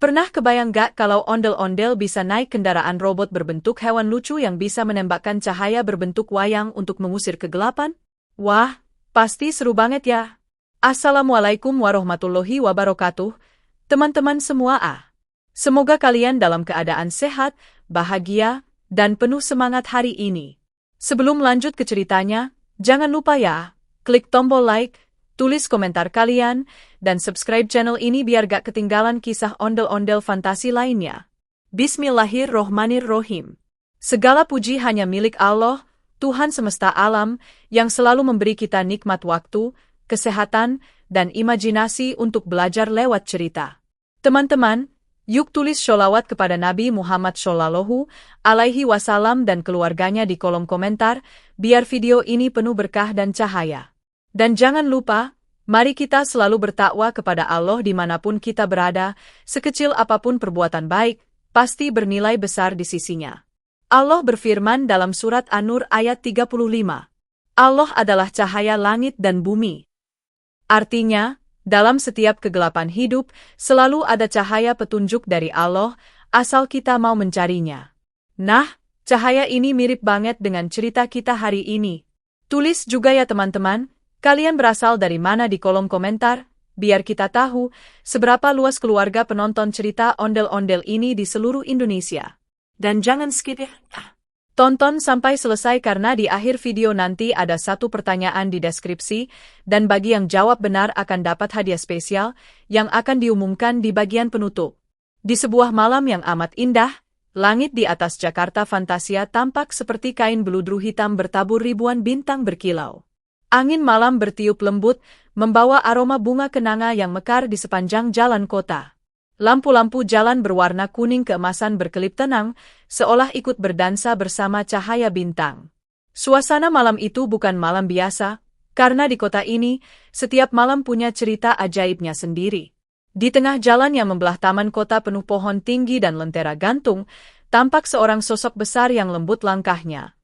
Pernah kebayang gak kalau ondel-ondel bisa naik kendaraan robot berbentuk hewan lucu yang bisa menembakkan cahaya berbentuk wayang untuk mengusir kegelapan? Wah, pasti seru banget ya. Assalamualaikum warahmatullahi wabarakatuh, teman-teman semua. Semoga kalian dalam keadaan sehat, bahagia, dan penuh semangat hari ini. Sebelum lanjut ke ceritanya, jangan lupa ya, klik tombol like, tulis komentar kalian, dan subscribe channel ini biar gak ketinggalan kisah ondel-ondel fantasi lainnya. Bismillahirrohmanirrohim. Segala puji hanya milik Allah, Tuhan semesta alam, yang selalu memberi kita nikmat waktu, kesehatan, dan imajinasi untuk belajar lewat cerita. Teman-teman, yuk tulis sholawat kepada Nabi Muhammad Shallallahu Alaihi Wasallam dan keluarganya di kolom komentar, biar video ini penuh berkah dan cahaya. Dan jangan lupa, mari kita selalu bertakwa kepada Allah dimanapun kita berada, sekecil apapun perbuatan baik, pasti bernilai besar di sisinya. Allah berfirman dalam surat An-Nur ayat 35. Allah adalah cahaya langit dan bumi. Artinya, dalam setiap kegelapan hidup, selalu ada cahaya petunjuk dari Allah, asal kita mau mencarinya. Nah, cahaya ini mirip banget dengan cerita kita hari ini. Tulis juga ya teman-teman, kalian berasal dari mana di kolom komentar, biar kita tahu seberapa luas keluarga penonton cerita ondel-ondel ini di seluruh Indonesia. Dan jangan skip ya. Tonton sampai selesai karena di akhir video nanti ada satu pertanyaan di deskripsi, dan bagi yang jawab benar akan dapat hadiah spesial yang akan diumumkan di bagian penutup. Di sebuah malam yang amat indah, langit di atas Jakarta Fantasia tampak seperti kain beludru hitam bertabur ribuan bintang berkilau. Angin malam bertiup lembut, membawa aroma bunga kenanga yang mekar di sepanjang jalan kota. Lampu-lampu jalan berwarna kuning keemasan berkelip tenang, seolah ikut berdansa bersama cahaya bintang. Suasana malam itu bukan malam biasa, karena di kota ini, setiap malam punya cerita ajaibnya sendiri. Di tengah jalan yang membelah taman kota penuh pohon tinggi dan lentera gantung, tampak seorang sosok besar yang lembut langkahnya.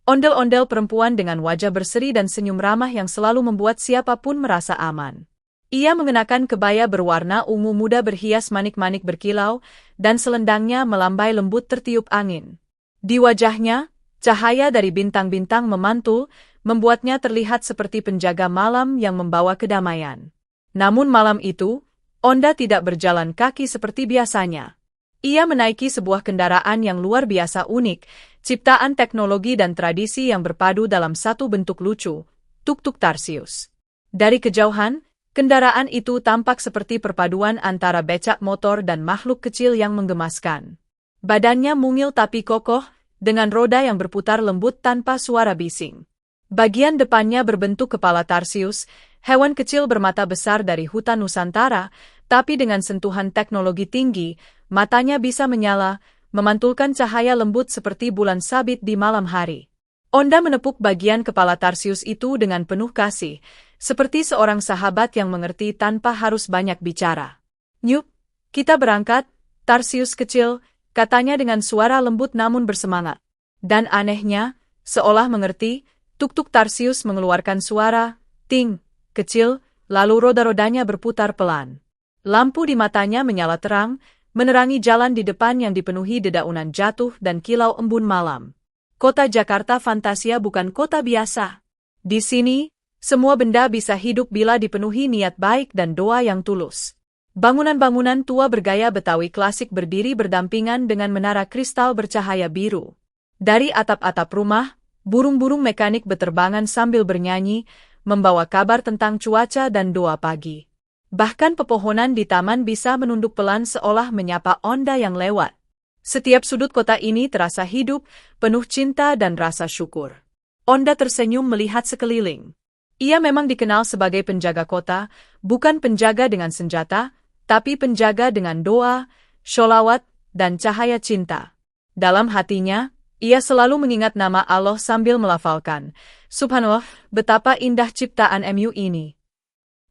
Ondel-ondel perempuan dengan wajah berseri dan senyum ramah yang selalu membuat siapapun merasa aman. Ia mengenakan kebaya berwarna ungu muda berhias manik-manik berkilau, dan selendangnya melambai lembut tertiup angin. Di wajahnya, cahaya dari bintang-bintang memantul, membuatnya terlihat seperti penjaga malam yang membawa kedamaian. Namun malam itu, Onda tidak berjalan kaki seperti biasanya. Ia menaiki sebuah kendaraan yang luar biasa unik, ciptaan teknologi dan tradisi yang berpadu dalam satu bentuk lucu, tuk-tuk Tarsius. Dari kejauhan, kendaraan itu tampak seperti perpaduan antara becak motor dan makhluk kecil yang menggemaskan. Badannya mungil tapi kokoh, dengan roda yang berputar lembut tanpa suara bising. Bagian depannya berbentuk kepala Tarsius, hewan kecil bermata besar dari hutan Nusantara, tapi dengan sentuhan teknologi tinggi, matanya bisa menyala, memantulkan cahaya lembut seperti bulan sabit di malam hari. Onda menepuk bagian kepala Tarsius itu dengan penuh kasih, seperti seorang sahabat yang mengerti tanpa harus banyak bicara. "Nyuk, kita berangkat, Tarsius kecil," katanya dengan suara lembut namun bersemangat. Dan anehnya, seolah mengerti, tuk-tuk Tarsius mengeluarkan suara, ting, kecil, lalu roda-rodanya berputar pelan. Lampu di matanya menyala terang, menerangi jalan di depan yang dipenuhi dedaunan jatuh dan kilau embun malam. Kota Jakarta Fantasia bukan kota biasa. Di sini, semua benda bisa hidup bila dipenuhi niat baik dan doa yang tulus. Bangunan-bangunan tua bergaya Betawi klasik berdiri berdampingan dengan menara kristal bercahaya biru. Dari atap-atap rumah, burung-burung mekanik beterbangan sambil bernyanyi, membawa kabar tentang cuaca dan doa pagi. Bahkan pepohonan di taman bisa menunduk pelan seolah menyapa Onda yang lewat. Setiap sudut kota ini terasa hidup, penuh cinta dan rasa syukur. Onda tersenyum melihat sekeliling. Ia memang dikenal sebagai penjaga kota, bukan penjaga dengan senjata, tapi penjaga dengan doa, sholawat, dan cahaya cinta. Dalam hatinya, ia selalu mengingat nama Allah sambil melafalkan, "Subhanallah, betapa indah ciptaan MU ini."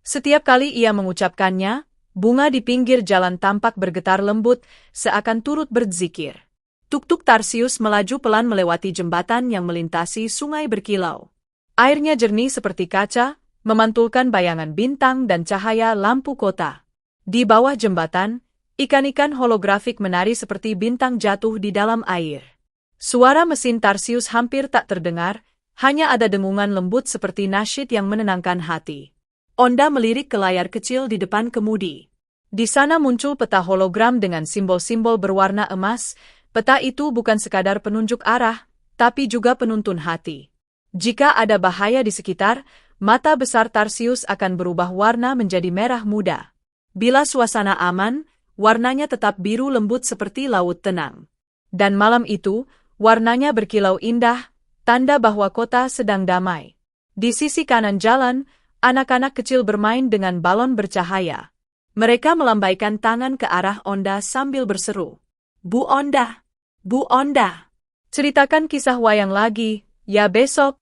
Setiap kali ia mengucapkannya, bunga di pinggir jalan tampak bergetar lembut, seakan turut berzikir. Tuk-tuk Tarsius melaju pelan melewati jembatan yang melintasi sungai berkilau. Airnya jernih seperti kaca, memantulkan bayangan bintang dan cahaya lampu kota. Di bawah jembatan, Ikan-ikan holografik menari seperti bintang jatuh di dalam air. Suara mesin Tarsius hampir tak terdengar, hanya ada dengungan lembut seperti nasyid yang menenangkan hati. Onda melirik ke layar kecil di depan kemudi. Di sana muncul peta hologram dengan simbol-simbol berwarna emas. Peta itu bukan sekadar penunjuk arah, tapi juga penuntun hati. Jika ada bahaya di sekitar, mata besar Tarsius akan berubah warna menjadi merah muda. Bila suasana aman, warnanya tetap biru lembut seperti laut tenang. Dan malam itu, warnanya berkilau indah, tanda bahwa kota sedang damai. Di sisi kanan jalan, anak-anak kecil bermain dengan balon bercahaya. Mereka melambaikan tangan ke arah Onda sambil berseru, "Bu Onda! Bu Onda! Ceritakan kisah wayang lagi, ya besok."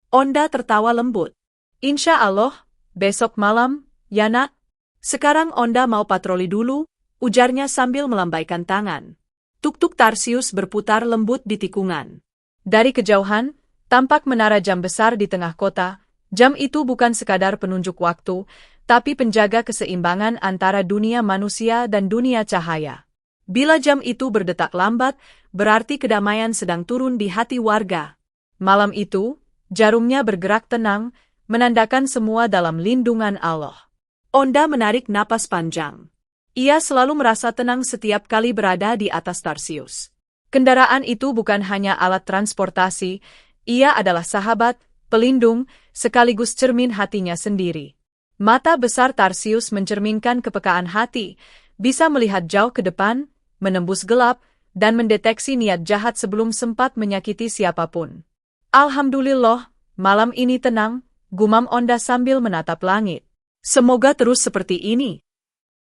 Onda tertawa lembut. "Insya Allah, besok malam, ya nak. Sekarang Onda mau patroli dulu," ujarnya sambil melambaikan tangan. Tuk-tuk Tarsius berputar lembut di tikungan. Dari kejauhan, tampak menara jam besar di tengah kota. Jam itu bukan sekadar penunjuk waktu, tapi penjaga keseimbangan antara dunia manusia dan dunia cahaya. Bila jam itu berdetak lambat, berarti kedamaian sedang turun di hati warga. Malam itu, jarumnya bergerak tenang, menandakan semua dalam lindungan Allah. Onda menarik napas panjang. Ia selalu merasa tenang setiap kali berada di atas Tarsius. Kendaraan itu bukan hanya alat transportasi, ia adalah sahabat, pelindung, sekaligus cermin hatinya sendiri. Mata besar Tarsius mencerminkan kepekaan hati, bisa melihat jauh ke depan, menembus gelap, dan mendeteksi niat jahat sebelum sempat menyakiti siapapun. "Alhamdulillah, malam ini tenang," gumam Onda sambil menatap langit. "Semoga terus seperti ini."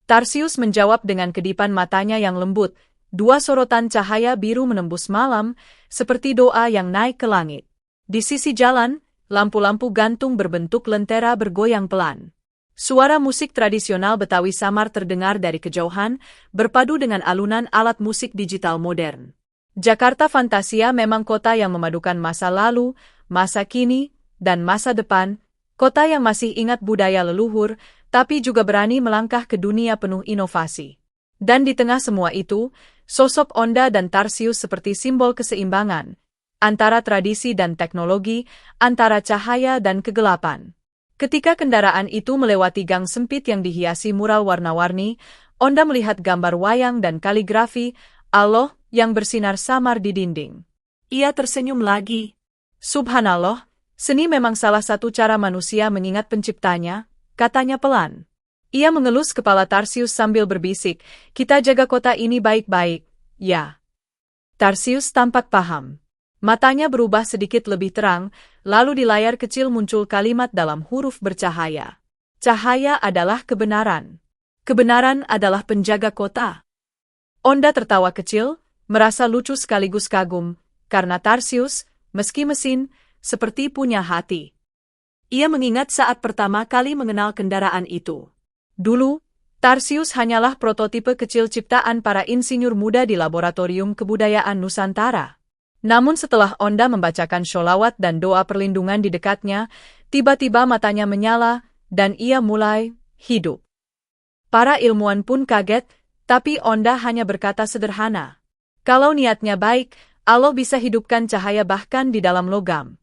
Tarsius menjawab dengan kedipan matanya yang lembut, dua sorotan cahaya biru menembus malam, seperti doa yang naik ke langit. Di sisi jalan, lampu-lampu gantung berbentuk lentera bergoyang pelan. Suara musik tradisional Betawi samar terdengar dari kejauhan, berpadu dengan alunan alat musik digital modern. Jakarta Fantasia memang kota yang memadukan masa lalu, masa kini, dan masa depan, kota yang masih ingat budaya leluhur, tapi juga berani melangkah ke dunia penuh inovasi. Dan di tengah semua itu, sosok Onda dan Tarsius seperti simbol keseimbangan, antara tradisi dan teknologi, antara cahaya dan kegelapan. Ketika kendaraan itu melewati gang sempit yang dihiasi mural warna-warni, Onda melihat gambar wayang dan kaligrafi Allah yang bersinar samar di dinding. Ia tersenyum lagi. "Subhanallah, seni memang salah satu cara manusia mengingat penciptanya," katanya pelan. Ia mengelus kepala Tarsius sambil berbisik, "Kita jaga kota ini baik-baik, ya." Tarsius tampak paham. Matanya berubah sedikit lebih terang, lalu di layar kecil muncul kalimat dalam huruf bercahaya. "Cahaya adalah kebenaran. Kebenaran adalah penjaga kota." Onda tertawa kecil, merasa lucu sekaligus kagum, karena Tarsius, meski mesin, seperti punya hati. Ia mengingat saat pertama kali mengenal kendaraan itu. Dulu, Tarsius hanyalah prototipe kecil ciptaan para insinyur muda di Laboratorium Kebudayaan Nusantara. Namun setelah Onda membacakan sholawat dan doa perlindungan di dekatnya, tiba-tiba matanya menyala, dan ia mulai hidup. Para ilmuwan pun kaget, tapi Onda hanya berkata sederhana, "Kalau niatnya baik, Allah bisa hidupkan cahaya bahkan di dalam logam."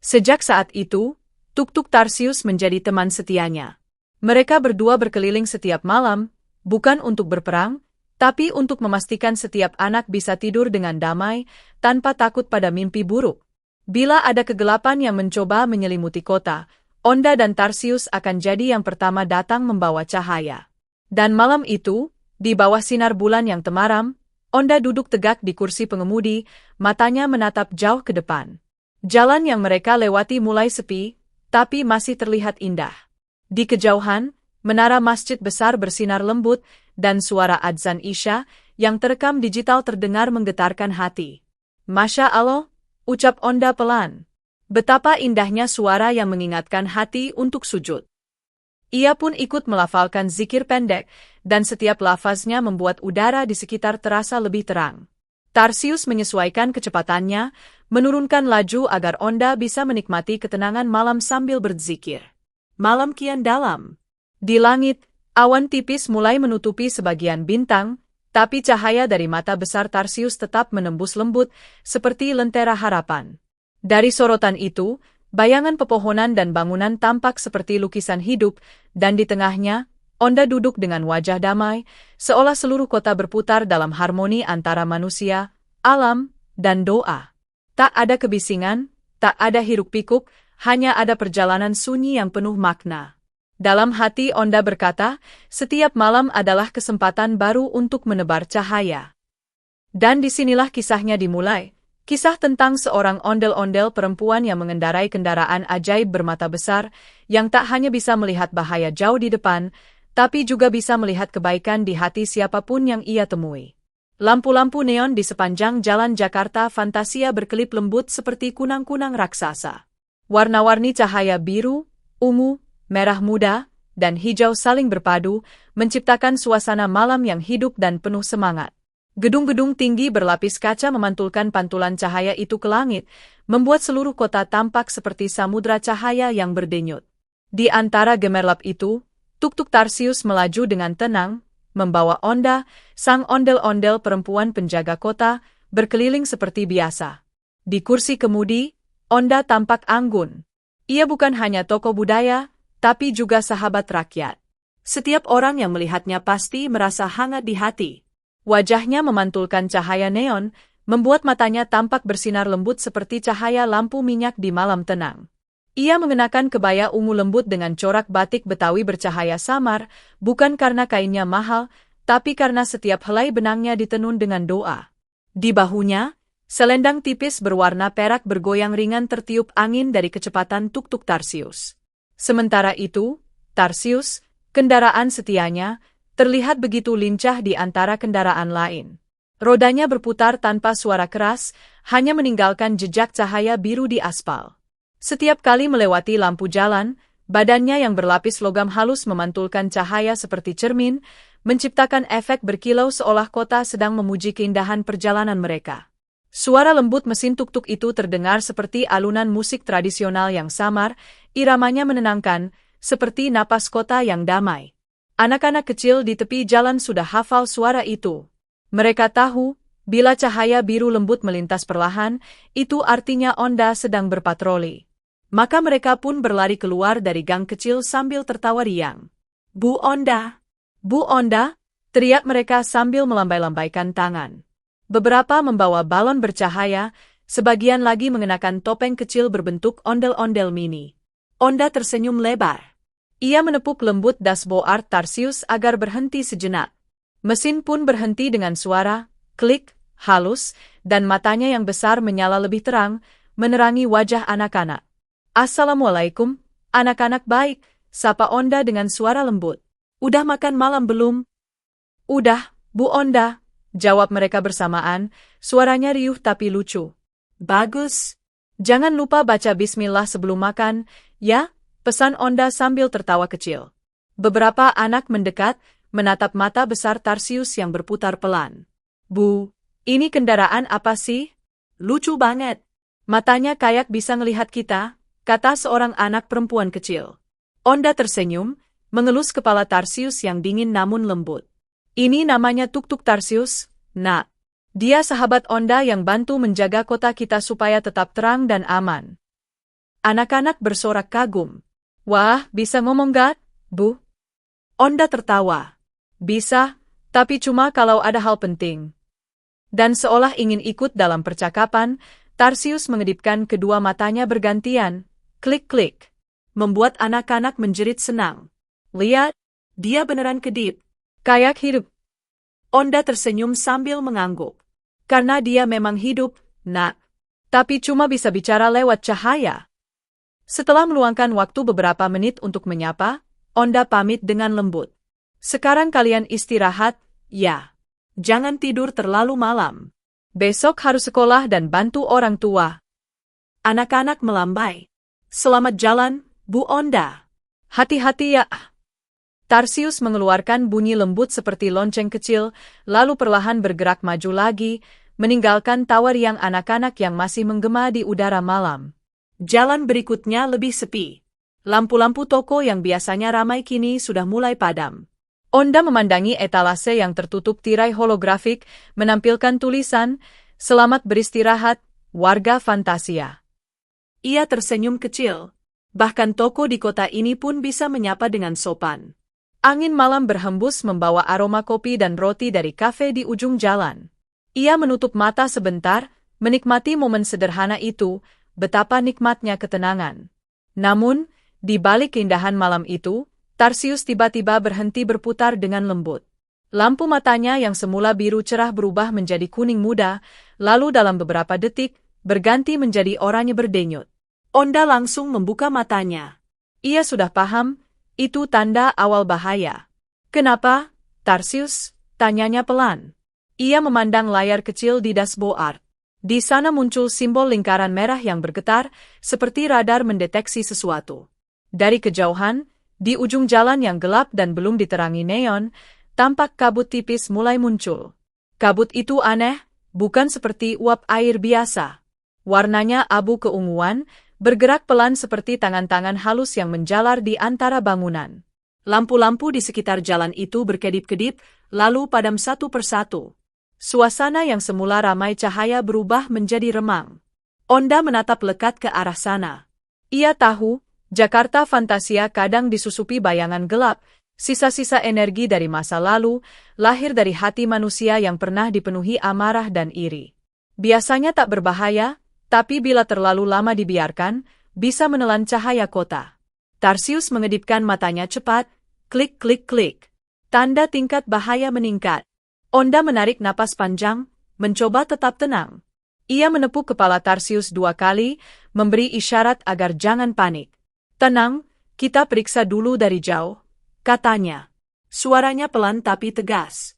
Sejak saat itu, tuk-tuk Tarsius menjadi teman setianya. Mereka berdua berkeliling setiap malam, bukan untuk berperang, tapi untuk memastikan setiap anak bisa tidur dengan damai, tanpa takut pada mimpi buruk. Bila ada kegelapan yang mencoba menyelimuti kota, Onda dan Tarsius akan jadi yang pertama datang membawa cahaya. Dan malam itu, di bawah sinar bulan yang temaram, Onda duduk tegak di kursi pengemudi, matanya menatap jauh ke depan. Jalan yang mereka lewati mulai sepi, tapi masih terlihat indah. Di kejauhan, menara masjid besar bersinar lembut, dan suara adzan Isya yang terekam digital terdengar menggetarkan hati. "Masya Allah," ucap Onda pelan. Betapa indahnya suara yang mengingatkan hati untuk sujud. Ia pun ikut melafalkan zikir pendek, dan setiap lafaznya membuat udara di sekitar terasa lebih terang. Tarsius menyesuaikan kecepatannya, menurunkan laju agar Onda bisa menikmati ketenangan malam sambil berzikir. Malam kian dalam. Di langit, Awan tipis mulai menutupi sebagian bintang, tapi cahaya dari mata besar Tarsius tetap menembus lembut, seperti lentera harapan. Dari sorotan itu, bayangan pepohonan dan bangunan tampak seperti lukisan hidup, dan di tengahnya, Onda duduk dengan wajah damai, seolah seluruh kota berputar dalam harmoni antara manusia, alam, dan doa. Tak ada kebisingan, tak ada hiruk-pikuk, hanya ada perjalanan sunyi yang penuh makna. Dalam hati Onda berkata, setiap malam adalah kesempatan baru untuk menebar cahaya. Dan disinilah kisahnya dimulai, kisah tentang seorang ondel-ondel perempuan yang mengendarai kendaraan ajaib bermata besar, yang tak hanya bisa melihat bahaya jauh di depan, tapi juga bisa melihat kebaikan di hati siapapun yang ia temui. Lampu-lampu neon di sepanjang jalan Jakarta Fantasia berkelip lembut seperti kunang-kunang raksasa. Warna-warni cahaya biru, ungu, merah muda, dan hijau saling berpadu, menciptakan suasana malam yang hidup dan penuh semangat. Gedung-gedung tinggi berlapis kaca memantulkan pantulan cahaya itu ke langit, membuat seluruh kota tampak seperti samudra cahaya yang berdenyut. Di antara gemerlap itu, tuk-tuk Tarsius melaju dengan tenang, membawa Onda, sang ondel-ondel perempuan penjaga kota, berkeliling seperti biasa. Di kursi kemudi, Onda tampak anggun. Ia bukan hanya tokoh budaya, tapi juga sahabat rakyat. Setiap orang yang melihatnya pasti merasa hangat di hati. Wajahnya memantulkan cahaya neon, membuat matanya tampak bersinar lembut seperti cahaya lampu minyak di malam tenang. Ia mengenakan kebaya ungu lembut dengan corak batik Betawi bercahaya samar, bukan karena kainnya mahal, tapi karena setiap helai benangnya ditenun dengan doa. Di bahunya, selendang tipis berwarna perak bergoyang ringan tertiup angin dari kecepatan tuk-tuk Tarsius. Sementara itu, Tarsius, kendaraan setianya, terlihat begitu lincah di antara kendaraan lain. Rodanya berputar tanpa suara keras, hanya meninggalkan jejak cahaya biru di aspal. Setiap kali melewati lampu jalan, badannya yang berlapis logam halus memantulkan cahaya seperti cermin, menciptakan efek berkilau seolah kota sedang memuji keindahan perjalanan mereka. Suara lembut mesin tuk-tuk itu terdengar seperti alunan musik tradisional yang samar, iramanya menenangkan, seperti napas kota yang damai. Anak-anak kecil di tepi jalan sudah hafal suara itu. Mereka tahu, bila cahaya biru lembut melintas perlahan, itu artinya Onda sedang berpatroli. Maka mereka pun berlari keluar dari gang kecil sambil tertawa riang. "Bu Onda! Bu Onda!" teriak mereka sambil melambai-lambaikan tangan. Beberapa membawa balon bercahaya, sebagian lagi mengenakan topeng kecil berbentuk ondel-ondel mini. Onda tersenyum lebar. Ia menepuk lembut dashboard Tarsius agar berhenti sejenak. Mesin pun berhenti dengan suara, klik, halus, dan matanya yang besar menyala lebih terang, menerangi wajah anak-anak. "Assalamualaikum, anak-anak baik," sapa Onda dengan suara lembut. "Udah makan malam belum?" "Udah, Bu Onda," jawab mereka bersamaan, suaranya riuh tapi lucu. "Bagus. Jangan lupa baca bismillah sebelum makan, ya," pesan Onda sambil tertawa kecil. Beberapa anak mendekat, menatap mata besar Tarsius yang berputar pelan. "Bu, ini kendaraan apa sih? Lucu banget. Matanya kayak bisa ngelihat kita," kata seorang anak perempuan kecil. Onda tersenyum, mengelus kepala Tarsius yang dingin namun lembut. "Ini namanya tuk-tuk Tarsius, Nak. Dia sahabat Onda yang bantu menjaga kota kita supaya tetap terang dan aman." Anak-anak bersorak kagum. "Wah, bisa ngomong gak, Bu?" Onda tertawa. "Bisa, tapi cuma kalau ada hal penting." Dan seolah ingin ikut dalam percakapan, Tarsius mengedipkan kedua matanya bergantian, klik-klik. Membuat anak-anak menjerit senang. "Lihat, dia beneran kedip. Kayak hidup." Onda tersenyum sambil mengangguk. "Karena dia memang hidup, Nak. Tapi cuma bisa bicara lewat cahaya." Setelah meluangkan waktu beberapa menit untuk menyapa, Onda pamit dengan lembut. "Sekarang kalian istirahat, ya. Jangan tidur terlalu malam. Besok harus sekolah dan bantu orang tua." Anak-anak melambai. "Selamat jalan, Bu Onda. Hati-hati ya." Tarsius mengeluarkan bunyi lembut seperti lonceng kecil, lalu perlahan bergerak maju lagi, meninggalkan tawa riang anak-anak yang masih menggema di udara malam. Jalan berikutnya lebih sepi. Lampu-lampu toko yang biasanya ramai kini sudah mulai padam. Onda memandangi etalase yang tertutup tirai holografik, menampilkan tulisan, "Selamat beristirahat, warga Fantasia." Ia tersenyum kecil. Bahkan toko di kota ini pun bisa menyapa dengan sopan. Angin malam berhembus membawa aroma kopi dan roti dari kafe di ujung jalan. Ia menutup mata sebentar, menikmati momen sederhana itu, betapa nikmatnya ketenangan. Namun, di balik keindahan malam itu, Tarsius tiba-tiba berhenti berputar dengan lembut. Lampu matanya yang semula biru cerah berubah menjadi kuning muda, lalu dalam beberapa detik, berganti menjadi oranye berdenyut. Onda langsung membuka matanya. Ia sudah paham, itu tanda awal bahaya. "Kenapa, Tarsius?" tanyanya pelan. Ia memandang layar kecil di dashboard. Di sana muncul simbol lingkaran merah yang bergetar, seperti radar mendeteksi sesuatu. Dari kejauhan, di ujung jalan yang gelap dan belum diterangi neon, tampak kabut tipis mulai muncul. Kabut itu aneh, bukan seperti uap air biasa. Warnanya abu keunguan, bergerak pelan seperti tangan-tangan halus yang menjalar di antara bangunan. Lampu-lampu di sekitar jalan itu berkedip-kedip, lalu padam satu persatu. Suasana yang semula ramai cahaya berubah menjadi remang. Onda menatap lekat ke arah sana. Ia tahu, Jakarta Fantasia kadang disusupi bayangan gelap, sisa-sisa energi dari masa lalu, lahir dari hati manusia yang pernah dipenuhi amarah dan iri. Biasanya tak berbahaya, tapi bila terlalu lama dibiarkan, bisa menelan cahaya kota. Tarsius mengedipkan matanya cepat, klik-klik-klik. Tanda tingkat bahaya meningkat. Onda menarik napas panjang, mencoba tetap tenang. Ia menepuk kepala Tarsius 2 kali, memberi isyarat agar jangan panik. "Tenang, kita periksa dulu dari jauh," katanya. Suaranya pelan tapi tegas.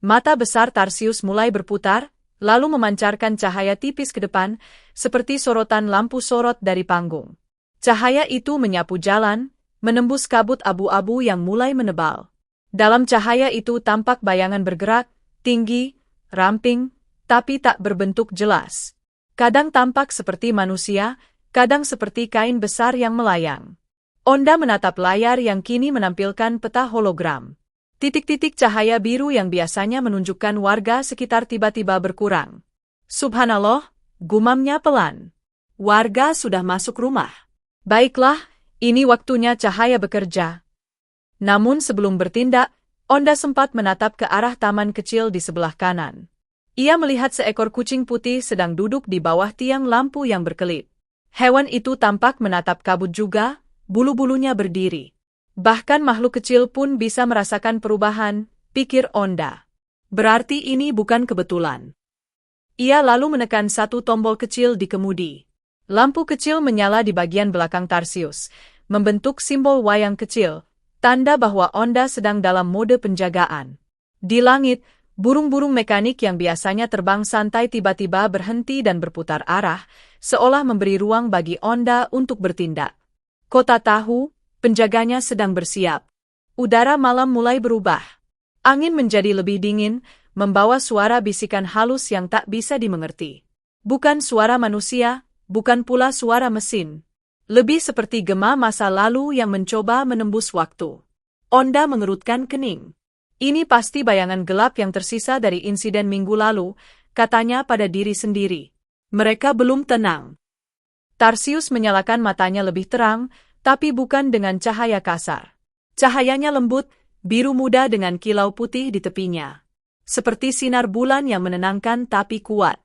Mata besar Tarsius mulai berputar, lalu memancarkan cahaya tipis ke depan, seperti sorotan lampu sorot dari panggung. Cahaya itu menyapu jalan, menembus kabut abu-abu yang mulai menebal. Dalam cahaya itu tampak bayangan bergerak, tinggi, ramping, tapi tak berbentuk jelas. Kadang tampak seperti manusia, kadang seperti kain besar yang melayang. Onda menatap layar yang kini menampilkan peta hologram. Titik-titik cahaya biru yang biasanya menunjukkan warga sekitar tiba-tiba berkurang. "Subhanallah," gumamnya pelan. "Warga sudah masuk rumah." "Baiklah, ini waktunya cahaya bekerja." Namun sebelum bertindak, Onda sempat menatap ke arah taman kecil di sebelah kanan. Ia melihat seekor kucing putih sedang duduk di bawah tiang lampu yang berkelip. Hewan itu tampak menatap kabut juga, bulu-bulunya berdiri. Bahkan makhluk kecil pun bisa merasakan perubahan, pikir Onda. Berarti ini bukan kebetulan. Ia lalu menekan satu tombol kecil di kemudi. Lampu kecil menyala di bagian belakang Tarsius, membentuk simbol wayang kecil, tanda bahwa Onda sedang dalam mode penjagaan. Di langit, burung-burung mekanik yang biasanya terbang santai tiba-tiba berhenti dan berputar arah, seolah memberi ruang bagi Onda untuk bertindak. Kota tahu, penjaganya sedang bersiap. Udara malam mulai berubah. Angin menjadi lebih dingin, membawa suara bisikan halus yang tak bisa dimengerti. Bukan suara manusia, bukan pula suara mesin. Lebih seperti gema masa lalu yang mencoba menembus waktu. Onda mengerutkan kening. "Ini pasti bayangan gelap yang tersisa dari insiden minggu lalu," katanya pada diri sendiri. Mereka belum tenang. Tarsius menyalakan matanya lebih terang, tapi bukan dengan cahaya kasar. Cahayanya lembut, biru muda dengan kilau putih di tepinya. Seperti sinar bulan yang menenangkan tapi kuat.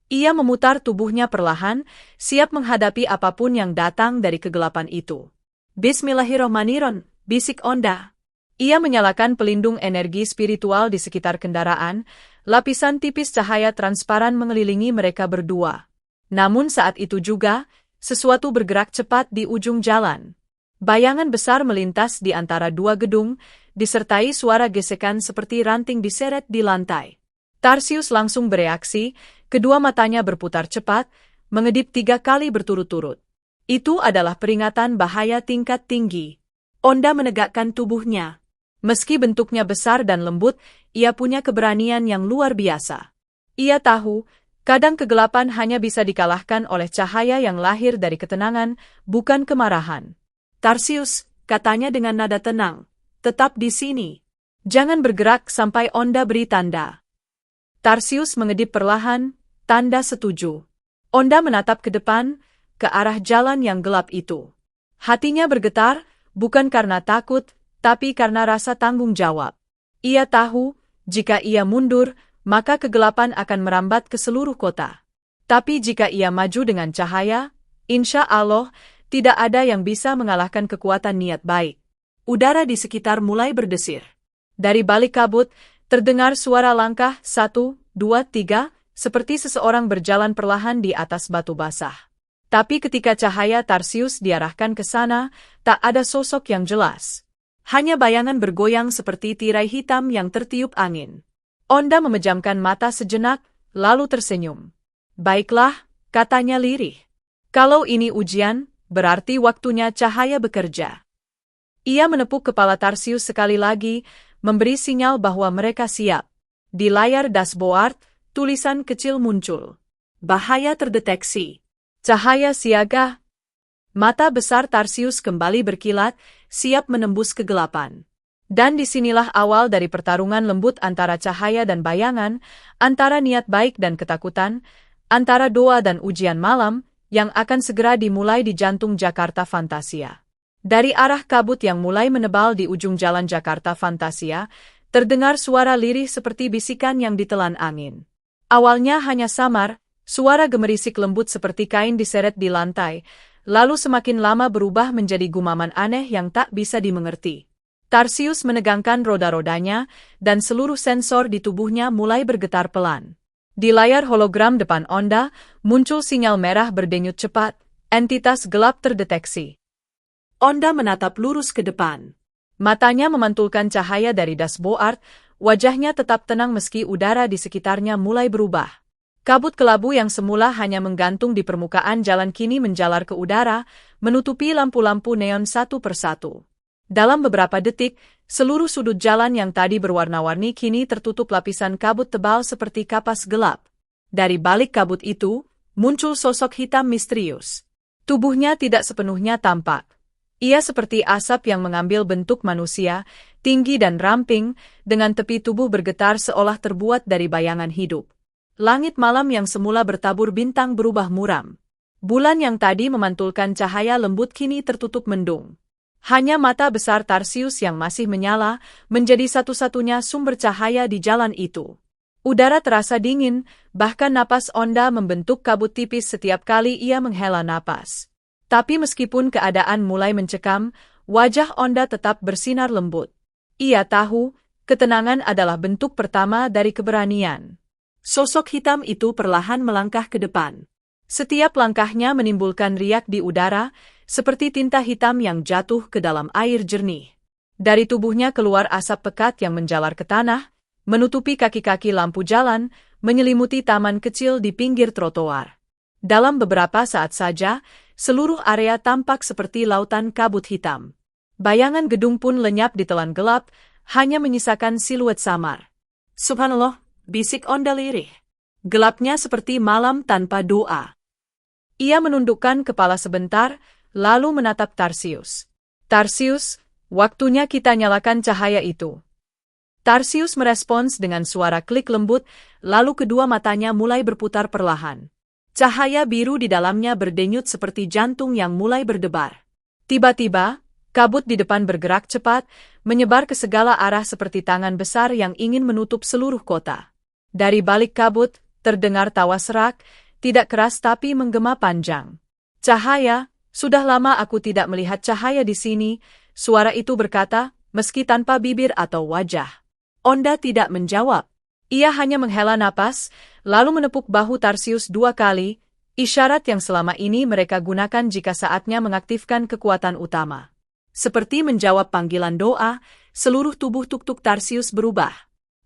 Ia memutar tubuhnya perlahan, siap menghadapi apapun yang datang dari kegelapan itu. "Bismillahirrohmanirrohim," bisik Onda. Ia menyalakan pelindung energi spiritual di sekitar kendaraan, lapisan tipis cahaya transparan mengelilingi mereka berdua. Namun saat itu juga, sesuatu bergerak cepat di ujung jalan. Bayangan besar melintas di antara dua gedung, disertai suara gesekan seperti ranting diseret di lantai. Tarsius langsung bereaksi, kedua matanya berputar cepat, mengedip 3 kali berturut-turut. Itu adalah peringatan bahaya tingkat tinggi. Onda menegakkan tubuhnya. Meski bentuknya besar dan lembut, ia punya keberanian yang luar biasa. Ia tahu, kadang kegelapan hanya bisa dikalahkan oleh cahaya yang lahir dari ketenangan, bukan kemarahan. "Tarsius, katanya dengan nada tenang. Tetap di sini. Jangan bergerak sampai Onda beri tanda. Tarsius mengedip perlahan, tanda setuju. Onda menatap ke depan, ke arah jalan yang gelap itu. Hatinya bergetar, bukan karena takut, tapi karena rasa tanggung jawab. Ia tahu, jika ia mundur, maka kegelapan akan merambat ke seluruh kota. Tapi jika ia maju dengan cahaya, insya Allah, tidak ada yang bisa mengalahkan kekuatan niat baik. Udara di sekitar mulai berdesir. Dari balik kabut, terdengar suara langkah 1, 2, 3, seperti seseorang berjalan perlahan di atas batu basah. Tapi ketika cahaya Tarsius diarahkan ke sana, tak ada sosok yang jelas. Hanya bayangan bergoyang seperti tirai hitam yang tertiup angin. Onda memejamkan mata sejenak, lalu tersenyum. Baiklah, katanya lirih. Kalau ini ujian, berarti waktunya cahaya bekerja. Ia menepuk kepala Tarsius sekali lagi, memberi sinyal bahwa mereka siap. Di layar dashboard, tulisan kecil muncul. Bahaya terdeteksi. Cahaya siaga. Mata besar Tarsius kembali berkilat, siap menembus kegelapan. Dan disinilah awal dari pertarungan lembut antara cahaya dan bayangan, antara niat baik dan ketakutan, antara doa dan ujian malam, yang akan segera dimulai di jantung Jakarta Fantasia. Dari arah kabut yang mulai menebal di ujung jalan Jakarta Fantasia, terdengar suara lirih seperti bisikan yang ditelan angin. Awalnya hanya samar, suara gemerisik lembut seperti kain diseret di lantai, lalu semakin lama berubah menjadi gumaman aneh yang tak bisa dimengerti. Tarsius menegangkan roda-rodanya, dan seluruh sensor di tubuhnya mulai bergetar pelan. Di layar hologram depan Onda, muncul sinyal merah berdenyut cepat, entitas gelap terdeteksi. Onda menatap lurus ke depan. Matanya memantulkan cahaya dari dashboard, wajahnya tetap tenang meski udara di sekitarnya mulai berubah. Kabut kelabu yang semula hanya menggantung di permukaan jalan kini menjalar ke udara, menutupi lampu-lampu neon satu persatu. Dalam beberapa detik, seluruh sudut jalan yang tadi berwarna-warni kini tertutup lapisan kabut tebal seperti kapas gelap. Dari balik kabut itu, muncul sosok hitam misterius. Tubuhnya tidak sepenuhnya tampak. Ia seperti asap yang mengambil bentuk manusia, tinggi dan ramping, dengan tepi tubuh bergetar seolah terbuat dari bayangan hidup. Langit malam yang semula bertabur bintang berubah muram. Bulan yang tadi memantulkan cahaya lembut kini tertutup mendung. Hanya mata besar Tarsius yang masih menyala, menjadi satu-satunya sumber cahaya di jalan itu. Udara terasa dingin, bahkan napas Onda membentuk kabut tipis setiap kali ia menghela napas. Tapi meskipun keadaan mulai mencekam, wajah Onda tetap bersinar lembut. Ia tahu, ketenangan adalah bentuk pertama dari keberanian. Sosok hitam itu perlahan melangkah ke depan. Setiap langkahnya menimbulkan riak di udara, seperti tinta hitam yang jatuh ke dalam air jernih. Dari tubuhnya keluar asap pekat yang menjalar ke tanah, menutupi kaki-kaki lampu jalan, menyelimuti taman kecil di pinggir trotoar. Dalam beberapa saat saja, seluruh area tampak seperti lautan kabut hitam. Bayangan gedung pun lenyap ditelan gelap, hanya menyisakan siluet samar. Subhanallah, bisik Onda lirih. Gelapnya seperti malam tanpa doa. Ia menundukkan kepala sebentar, lalu menatap Tarsius. Tarsius, waktunya kita nyalakan cahaya itu. Tarsius merespons dengan suara klik lembut, lalu kedua matanya mulai berputar perlahan. Cahaya biru di dalamnya berdenyut seperti jantung yang mulai berdebar. Tiba-tiba, kabut di depan bergerak cepat, menyebar ke segala arah seperti tangan besar yang ingin menutup seluruh kota. Dari balik kabut, terdengar tawa serak, tidak keras tapi menggema panjang. Cahaya, sudah lama aku tidak melihat cahaya di sini, suara itu berkata, meski tanpa bibir atau wajah. Onda tidak menjawab. Ia hanya menghela napas, lalu menepuk bahu Tarsius 2 kali, isyarat yang selama ini mereka gunakan jika saatnya mengaktifkan kekuatan utama. Seperti menjawab panggilan doa, seluruh tubuh tuk-tuk Tarsius berubah.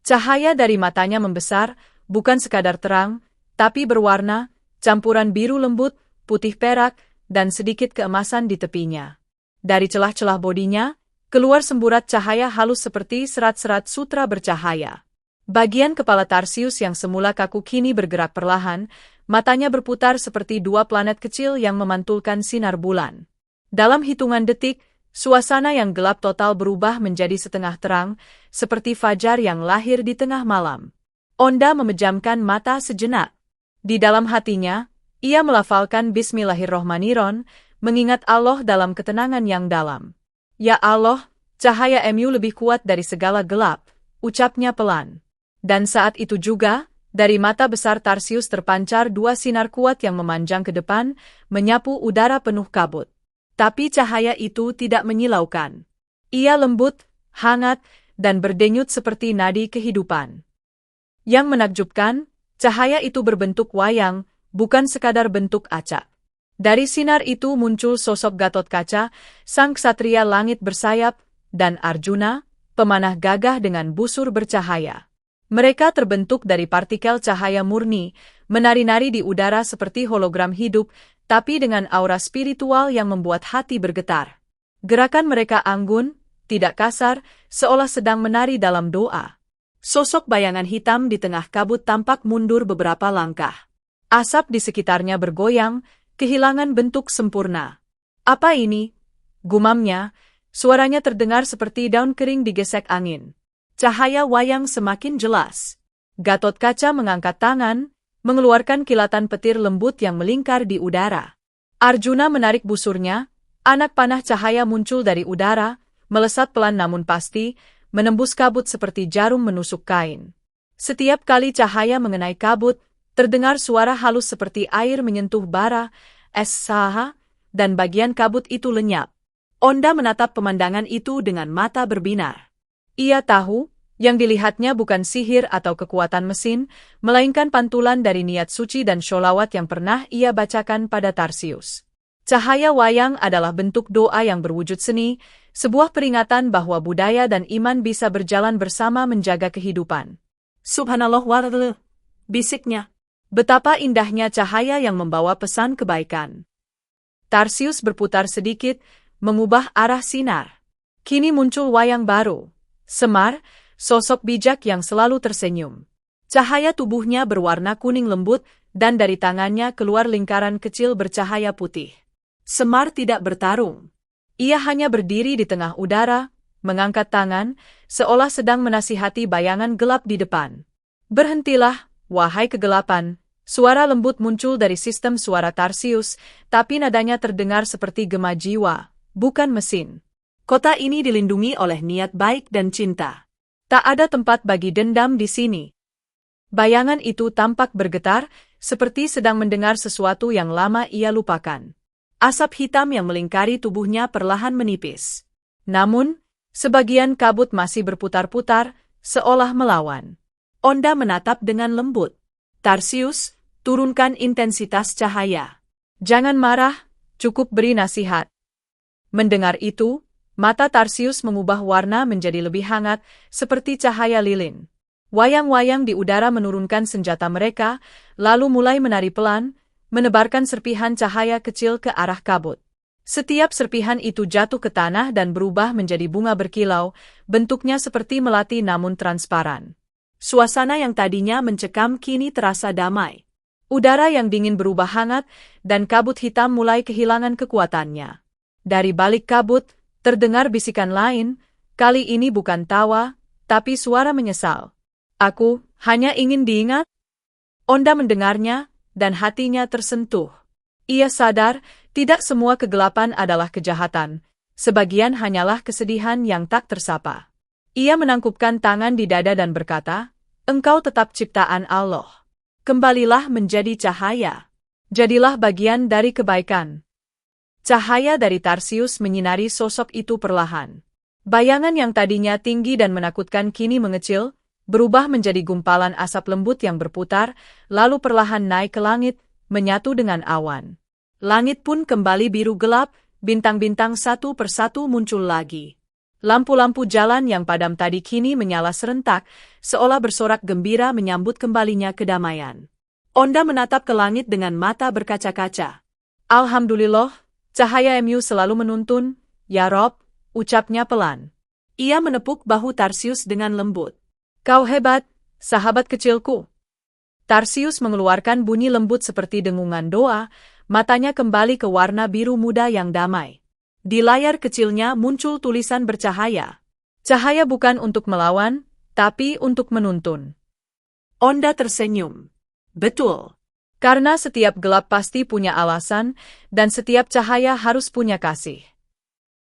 Cahaya dari matanya membesar, bukan sekadar terang, tapi berwarna, campuran biru lembut, putih perak, dan sedikit keemasan di tepinya. Dari celah-celah bodinya, keluar semburat cahaya halus seperti serat-serat sutra bercahaya. Bagian kepala Tarsius yang semula kaku kini bergerak perlahan, matanya berputar seperti 2 planet kecil yang memantulkan sinar bulan. Dalam hitungan detik, Suasana yang gelap total berubah menjadi setengah terang, seperti fajar yang lahir di tengah malam. Onda memejamkan mata sejenak. Di dalam hatinya, ia melafalkan Bismillahirrohmanirrohim, mengingat Allah dalam ketenangan yang dalam. Ya Allah, cahaya MU lebih kuat dari segala gelap, ucapnya pelan. Dan saat itu juga, dari mata besar Tarsius terpancar dua sinar kuat yang memanjang ke depan, menyapu udara penuh kabut. Tapi cahaya itu tidak menyilaukan. Ia lembut, hangat, dan berdenyut seperti nadi kehidupan. Yang menakjubkan, cahaya itu berbentuk wayang, bukan sekadar bentuk acak. Dari sinar itu muncul sosok Gatotkaca, sang ksatria langit bersayap, dan Arjuna, pemanah gagah dengan busur bercahaya. Mereka terbentuk dari partikel cahaya murni, menari-nari di udara seperti hologram hidup, tapi dengan aura spiritual yang membuat hati bergetar. Gerakan mereka anggun, tidak kasar, seolah sedang menari dalam doa. Sosok bayangan hitam di tengah kabut tampak mundur beberapa langkah. Asap di sekitarnya bergoyang, kehilangan bentuk sempurna. Apa ini? Gumamnya, suaranya terdengar seperti daun kering digesek angin. Cahaya wayang semakin jelas. Gatotkaca mengangkat tangan, mengeluarkan kilatan petir lembut yang melingkar di udara. Arjuna menarik busurnya, anak panah cahaya muncul dari udara, melesat pelan namun pasti, menembus kabut seperti jarum menusuk kain. Setiap kali cahaya mengenai kabut, terdengar suara halus seperti air menyentuh bara, es saha, dan bagian kabut itu lenyap. Onda menatap pemandangan itu dengan mata berbinar. Ia tahu, yang dilihatnya bukan sihir atau kekuatan mesin, melainkan pantulan dari niat suci dan sholawat yang pernah ia bacakan pada Tarsius. Cahaya wayang adalah bentuk doa yang berwujud seni, sebuah peringatan bahwa budaya dan iman bisa berjalan bersama menjaga kehidupan. Subhanallah wa'ala, bisiknya. Betapa indahnya cahaya yang membawa pesan kebaikan. Tarsius berputar sedikit, mengubah arah sinar. Kini muncul wayang baru. Semar, sosok bijak yang selalu tersenyum. Cahaya tubuhnya berwarna kuning lembut, dan dari tangannya keluar lingkaran kecil bercahaya putih. Semar tidak bertarung. Ia hanya berdiri di tengah udara, mengangkat tangan, seolah sedang menasihati bayangan gelap di depan. Berhentilah, wahai kegelapan. Suara lembut muncul dari sistem suara Tarsius, tapi nadanya terdengar seperti gema jiwa, bukan mesin. Kota ini dilindungi oleh niat baik dan cinta. Tak ada tempat bagi dendam di sini. Bayangan itu tampak bergetar, seperti sedang mendengar sesuatu yang lama ia lupakan. Asap hitam yang melingkari tubuhnya perlahan menipis. Namun, sebagian kabut masih berputar-putar, seolah melawan. Onda menatap dengan lembut. Tarsius, turunkan intensitas cahaya. Jangan marah, cukup beri nasihat. Mendengar itu, mata Tarsius mengubah warna menjadi lebih hangat, seperti cahaya lilin. Wayang-wayang di udara menurunkan senjata mereka, lalu mulai menari pelan, menebarkan serpihan cahaya kecil ke arah kabut. Setiap serpihan itu jatuh ke tanah dan berubah menjadi bunga berkilau, bentuknya seperti melati namun transparan. Suasana yang tadinya mencekam kini terasa damai. Udara yang dingin berubah hangat, dan kabut hitam mulai kehilangan kekuatannya. Dari balik kabut, terdengar bisikan lain, kali ini bukan tawa, tapi suara menyesal. Aku hanya ingin diingat. Onda mendengarnya, dan hatinya tersentuh. Ia sadar, tidak semua kegelapan adalah kejahatan, sebagian hanyalah kesedihan yang tak tersapa. Ia menangkupkan tangan di dada dan berkata, "Engkau tetap ciptaan Allah. Kembalilah menjadi cahaya. Jadilah bagian dari kebaikan." Cahaya dari Tarsius menyinari sosok itu perlahan. Bayangan yang tadinya tinggi dan menakutkan kini mengecil, berubah menjadi gumpalan asap lembut yang berputar, lalu perlahan naik ke langit, menyatu dengan awan. Langit pun kembali biru gelap, bintang-bintang satu persatu muncul lagi. Lampu-lampu jalan yang padam tadi kini menyala serentak, seolah bersorak gembira menyambut kembalinya kedamaian. Onda menatap ke langit dengan mata berkaca-kaca. Alhamdulillah, cahaya MU selalu menuntun, ya Rob, ucapnya pelan. Ia menepuk bahu Tarsius dengan lembut. Kau hebat, sahabat kecilku. Tarsius mengeluarkan bunyi lembut seperti dengungan doa, matanya kembali ke warna biru muda yang damai. Di layar kecilnya muncul tulisan bercahaya. Cahaya bukan untuk melawan, tapi untuk menuntun. Onda tersenyum. Betul. Karena setiap gelap pasti punya alasan, dan setiap cahaya harus punya kasih.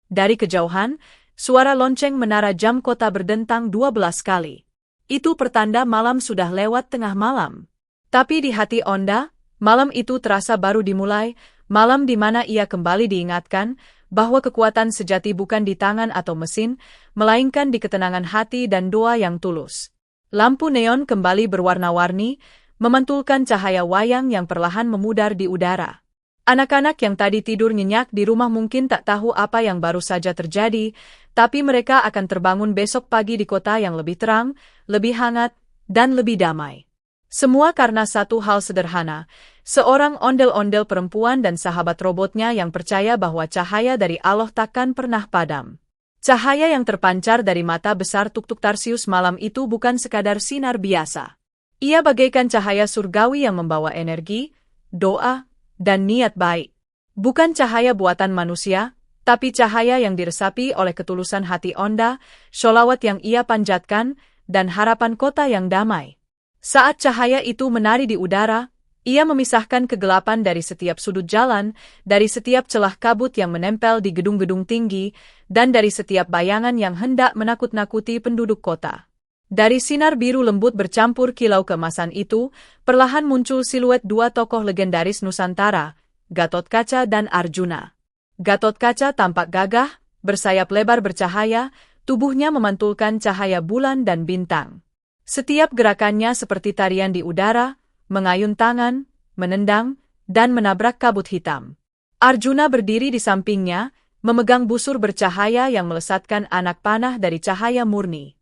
Dari kejauhan, suara lonceng menara jam kota berdentang 12 kali. Itu pertanda malam sudah lewat tengah malam. Tapi di hati Onda, malam itu terasa baru dimulai, malam di mana ia kembali diingatkan bahwa kekuatan sejati bukan di tangan atau mesin, melainkan di ketenangan hati dan doa yang tulus. Lampu neon kembali berwarna-warni, memantulkan cahaya wayang yang perlahan memudar di udara. Anak-anak yang tadi tidur nyenyak di rumah mungkin tak tahu apa yang baru saja terjadi, tapi mereka akan terbangun besok pagi di kota yang lebih terang, lebih hangat, dan lebih damai. Semua karena satu hal sederhana, seorang ondel-ondel perempuan dan sahabat robotnya yang percaya bahwa cahaya dari Allah takkan pernah padam. Cahaya yang terpancar dari mata besar tuk-tuk Tarsius malam itu bukan sekadar sinar biasa. Ia bagaikan cahaya surgawi yang membawa energi, doa, dan niat baik. Bukan cahaya buatan manusia, tapi cahaya yang diresapi oleh ketulusan hati Onda, sholawat yang ia panjatkan, dan harapan kota yang damai. Saat cahaya itu menari di udara, ia memisahkan kegelapan dari setiap sudut jalan, dari setiap celah kabut yang menempel di gedung-gedung tinggi, dan dari setiap bayangan yang hendak menakut-nakuti penduduk kota. Dari sinar biru lembut bercampur kilau keemasan itu, perlahan muncul siluet dua tokoh legendaris Nusantara, Gatotkaca dan Arjuna. Gatotkaca tampak gagah, bersayap lebar bercahaya, tubuhnya memantulkan cahaya bulan dan bintang. Setiap gerakannya seperti tarian di udara, mengayun tangan, menendang, dan menabrak kabut hitam. Arjuna berdiri di sampingnya, memegang busur bercahaya yang melesatkan anak panah dari cahaya murni.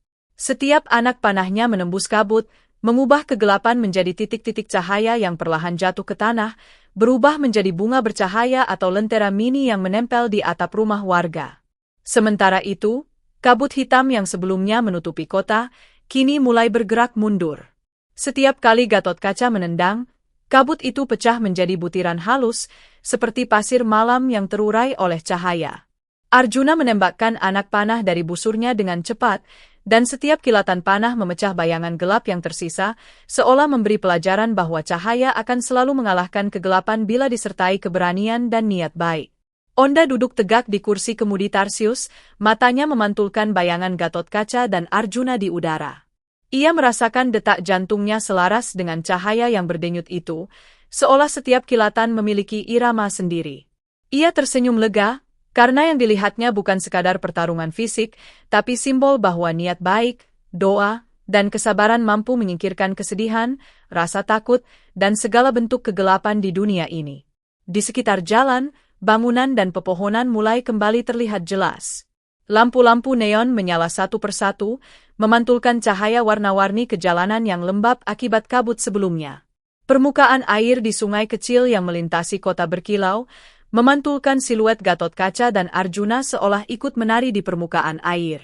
Setiap anak panahnya menembus kabut, mengubah kegelapan menjadi titik-titik cahaya yang perlahan jatuh ke tanah, berubah menjadi bunga bercahaya atau lentera mini yang menempel di atap rumah warga. Sementara itu, kabut hitam yang sebelumnya menutupi kota, kini mulai bergerak mundur. Setiap kali Gatotkaca menendang, kabut itu pecah menjadi butiran halus, seperti pasir malam yang terurai oleh cahaya. Arjuna menembakkan anak panah dari busurnya dengan cepat, dan setiap kilatan panah memecah bayangan gelap yang tersisa, seolah memberi pelajaran bahwa cahaya akan selalu mengalahkan kegelapan bila disertai keberanian dan niat baik. Onda duduk tegak di kursi kemudi Tarsius, matanya memantulkan bayangan Gatotkaca dan Arjuna di udara. Ia merasakan detak jantungnya selaras dengan cahaya yang berdenyut itu, seolah setiap kilatan memiliki irama sendiri. Ia tersenyum lega, karena yang dilihatnya bukan sekadar pertarungan fisik, tapi simbol bahwa niat baik, doa, dan kesabaran mampu menyingkirkan kesedihan, rasa takut, dan segala bentuk kegelapan di dunia ini. Di sekitar jalan, bangunan dan pepohonan mulai kembali terlihat jelas. Lampu-lampu neon menyala satu persatu, memantulkan cahaya warna-warni ke jalanan yang lembab akibat kabut sebelumnya. Permukaan air di sungai kecil yang melintasi kota berkilau, memantulkan siluet Gatotkaca dan Arjuna seolah ikut menari di permukaan air.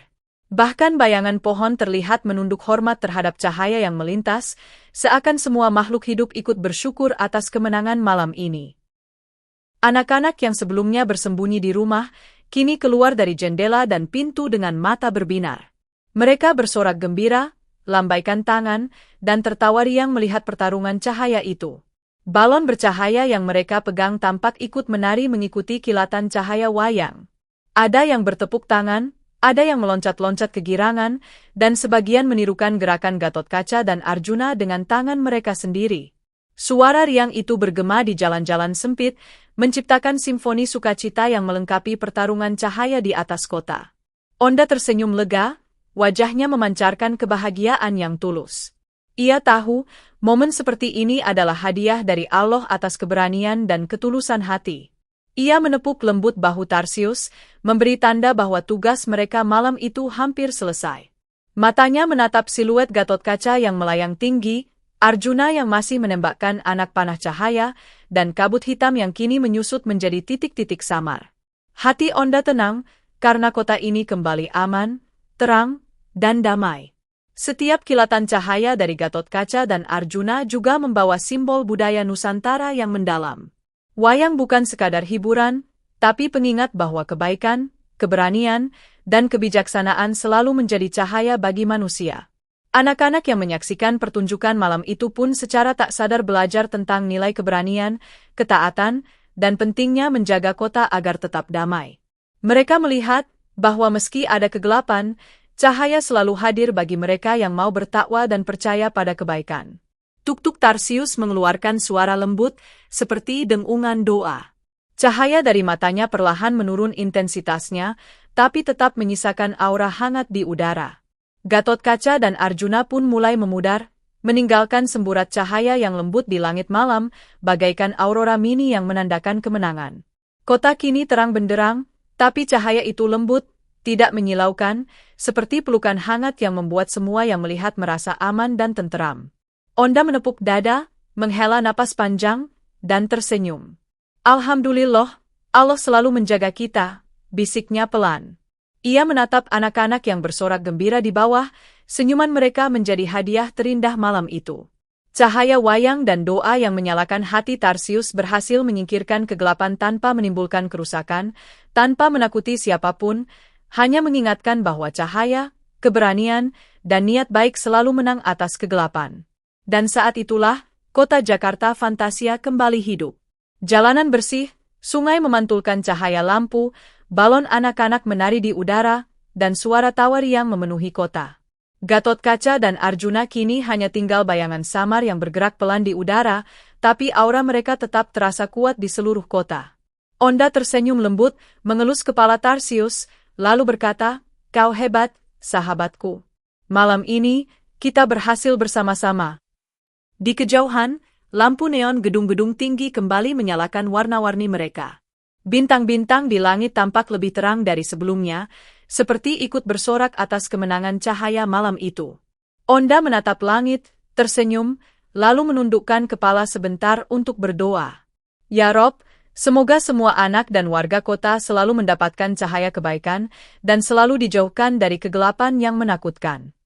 Bahkan bayangan pohon terlihat menunduk hormat terhadap cahaya yang melintas, seakan semua makhluk hidup ikut bersyukur atas kemenangan malam ini. Anak-anak yang sebelumnya bersembunyi di rumah, kini keluar dari jendela dan pintu dengan mata berbinar. Mereka bersorak gembira, lambaikan tangan, dan tertawa riang melihat pertarungan cahaya itu. Balon bercahaya yang mereka pegang tampak ikut menari mengikuti kilatan cahaya wayang. Ada yang bertepuk tangan, ada yang meloncat-loncat kegirangan, dan sebagian menirukan gerakan Gatotkaca dan Arjuna dengan tangan mereka sendiri. Suara riang itu bergema di jalan-jalan sempit, menciptakan simfoni sukacita yang melengkapi pertarungan cahaya di atas kota. Onda tersenyum lega, wajahnya memancarkan kebahagiaan yang tulus. Ia tahu, momen seperti ini adalah hadiah dari Allah atas keberanian dan ketulusan hati. Ia menepuk lembut bahu Tarsius, memberi tanda bahwa tugas mereka malam itu hampir selesai. Matanya menatap siluet Gatotkaca yang melayang tinggi, Arjuna yang masih menembakkan anak panah cahaya, dan kabut hitam yang kini menyusut menjadi titik-titik samar. Hati Onda tenang, karena kota ini kembali aman, terang, dan damai. Setiap kilatan cahaya dari Gatotkaca dan Arjuna juga membawa simbol budaya Nusantara yang mendalam. Wayang bukan sekadar hiburan, tapi pengingat bahwa kebaikan, keberanian, dan kebijaksanaan selalu menjadi cahaya bagi manusia. Anak-anak yang menyaksikan pertunjukan malam itu pun secara tak sadar belajar tentang nilai keberanian, ketaatan, dan pentingnya menjaga kota agar tetap damai. Mereka melihat bahwa meski ada kegelapan, cahaya selalu hadir bagi mereka yang mau bertakwa dan percaya pada kebaikan. Tuk-tuk Tarsius mengeluarkan suara lembut, seperti dengungan doa. Cahaya dari matanya perlahan menurun intensitasnya, tapi tetap menyisakan aura hangat di udara. Gatotkaca dan Arjuna pun mulai memudar, meninggalkan semburat cahaya yang lembut di langit malam, bagaikan aurora mini yang menandakan kemenangan. Kota kini terang benderang, tapi cahaya itu lembut, tidak menyilaukan, seperti pelukan hangat yang membuat semua yang melihat merasa aman dan tenteram. Onda menepuk dada, menghela napas panjang, dan tersenyum. Alhamdulillah, Allah selalu menjaga kita, bisiknya pelan. Ia menatap anak-anak yang bersorak gembira di bawah, senyuman mereka menjadi hadiah terindah malam itu. Cahaya wayang dan doa yang menyalakan hati Tarsius berhasil menyingkirkan kegelapan tanpa menimbulkan kerusakan, tanpa menakuti siapapun, hanya mengingatkan bahwa cahaya, keberanian, dan niat baik selalu menang atas kegelapan. Dan saat itulah, kota Jakarta Fantasia kembali hidup. Jalanan bersih, sungai memantulkan cahaya lampu, balon anak-anak menari di udara, dan suara tawa riang memenuhi kota. Gatotkaca dan Arjuna kini hanya tinggal bayangan samar yang bergerak pelan di udara, tapi aura mereka tetap terasa kuat di seluruh kota. Onda tersenyum lembut, mengelus kepala Tarsius, lalu berkata, "Kau hebat, sahabatku. Malam ini, kita berhasil bersama-sama." Di kejauhan, lampu neon gedung-gedung tinggi kembali menyalakan warna-warni mereka. Bintang-bintang di langit tampak lebih terang dari sebelumnya, seperti ikut bersorak atas kemenangan cahaya malam itu. Onda menatap langit, tersenyum, lalu menundukkan kepala sebentar untuk berdoa. Ya Rob, semoga semua anak dan warga kota selalu mendapatkan cahaya kebaikan, dan selalu dijauhkan dari kegelapan yang menakutkan.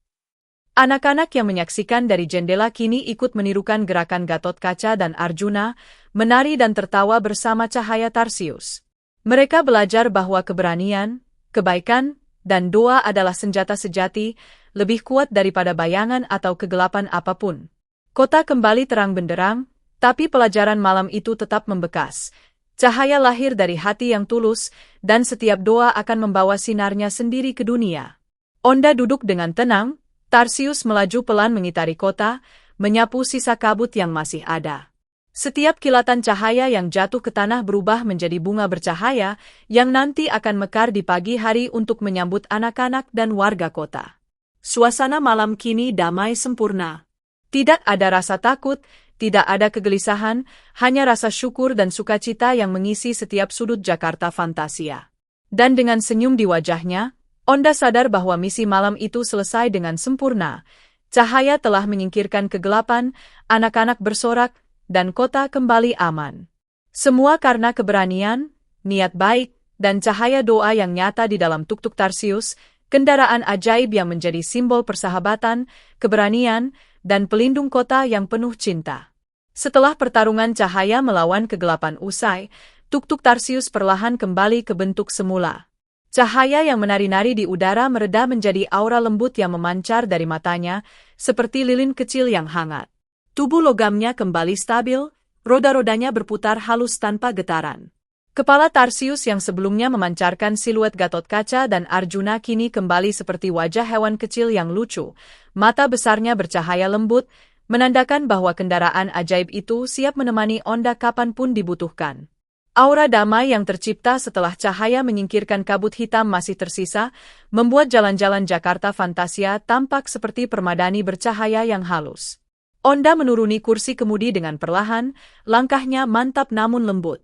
Anak-anak yang menyaksikan dari jendela kini ikut menirukan gerakan Gatotkaca dan Arjuna, menari dan tertawa bersama cahaya Tarsius. Mereka belajar bahwa keberanian, kebaikan, dan doa adalah senjata sejati, lebih kuat daripada bayangan atau kegelapan apapun. Kota kembali terang benderang, tapi pelajaran malam itu tetap membekas. Cahaya lahir dari hati yang tulus, dan setiap doa akan membawa sinarnya sendiri ke dunia. Onda duduk dengan tenang, Tarsius melaju pelan mengitari kota, menyapu sisa kabut yang masih ada. Setiap kilatan cahaya yang jatuh ke tanah berubah menjadi bunga bercahaya, yang nanti akan mekar di pagi hari untuk menyambut anak-anak dan warga kota. Suasana malam kini damai sempurna. Tidak ada rasa takut, tidak ada kegelisahan, hanya rasa syukur dan sukacita yang mengisi setiap sudut Jakarta Fantasia. Dan dengan senyum di wajahnya, Onda sadar bahwa misi malam itu selesai dengan sempurna. Cahaya telah menyingkirkan kegelapan, anak-anak bersorak, dan kota kembali aman. Semua karena keberanian, niat baik, dan cahaya doa yang nyata di dalam tuk-tuk Tarsius, kendaraan ajaib yang menjadi simbol persahabatan, keberanian, dan pelindung kota yang penuh cinta. Setelah pertarungan cahaya melawan kegelapan usai, tuk-tuk Tarsius perlahan kembali ke bentuk semula. Cahaya yang menari-nari di udara mereda menjadi aura lembut yang memancar dari matanya, seperti lilin kecil yang hangat. Tubuh logamnya kembali stabil, roda-rodanya berputar halus tanpa getaran. Kepala Tarsius yang sebelumnya memancarkan siluet Gatotkaca dan Arjuna kini kembali seperti wajah hewan kecil yang lucu. Mata besarnya bercahaya lembut, menandakan bahwa kendaraan ajaib itu siap menemani Onda kapanpun dibutuhkan. Aura damai yang tercipta setelah cahaya menyingkirkan kabut hitam masih tersisa, membuat jalan-jalan Jakarta Fantasia tampak seperti permadani bercahaya yang halus. Onda menuruni kursi kemudi dengan perlahan, langkahnya mantap namun lembut.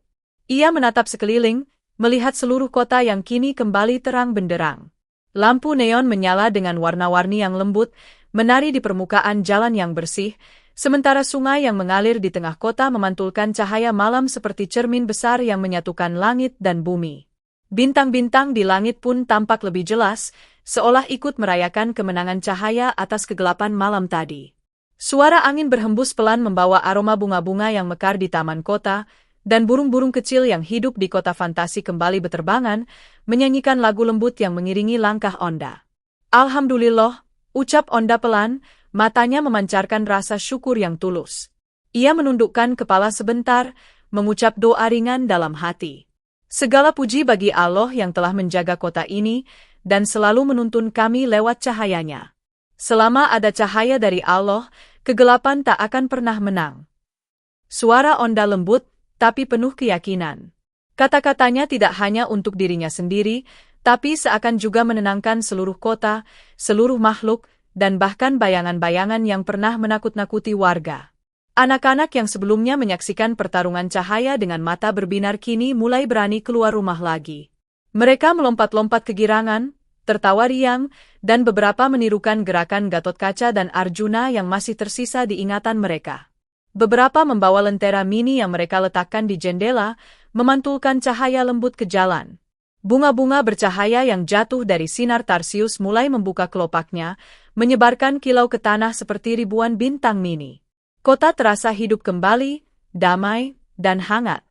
Ia menatap sekeliling, melihat seluruh kota yang kini kembali terang benderang. Lampu neon menyala dengan warna-warni yang lembut, menari di permukaan jalan yang bersih, sementara sungai yang mengalir di tengah kota memantulkan cahaya malam seperti cermin besar yang menyatukan langit dan bumi. Bintang-bintang di langit pun tampak lebih jelas, seolah ikut merayakan kemenangan cahaya atas kegelapan malam tadi. Suara angin berhembus pelan membawa aroma bunga-bunga yang mekar di taman kota, Dan burung-burung kecil yang hidup di kota fantasi kembali berterbangan, menyanyikan lagu lembut yang mengiringi langkah Onda. Alhamdulillah, ucap Onda pelan, matanya memancarkan rasa syukur yang tulus. Ia menundukkan kepala sebentar, mengucap doa ringan dalam hati. Segala puji bagi Allah yang telah menjaga kota ini, dan selalu menuntun kami lewat cahayanya. Selama ada cahaya dari Allah, kegelapan tak akan pernah menang. Suara Onda lembut, tapi penuh keyakinan. Kata-katanya tidak hanya untuk dirinya sendiri, tapi seakan juga menenangkan seluruh kota, seluruh makhluk, dan bahkan bayangan-bayangan yang pernah menakut-nakuti warga. Anak-anak yang sebelumnya menyaksikan pertarungan cahaya dengan mata berbinar kini mulai berani keluar rumah lagi. Mereka melompat-lompat kegirangan, tertawa riang, dan beberapa menirukan gerakan Gatotkaca dan Arjuna yang masih tersisa di ingatan mereka. Beberapa membawa lentera mini yang mereka letakkan di jendela, memantulkan cahaya lembut ke jalan. Bunga-bunga bercahaya yang jatuh dari sinar Tarsius mulai membuka kelopaknya, menyebarkan kilau ke tanah seperti ribuan bintang mini. Kota terasa hidup kembali, damai, dan hangat.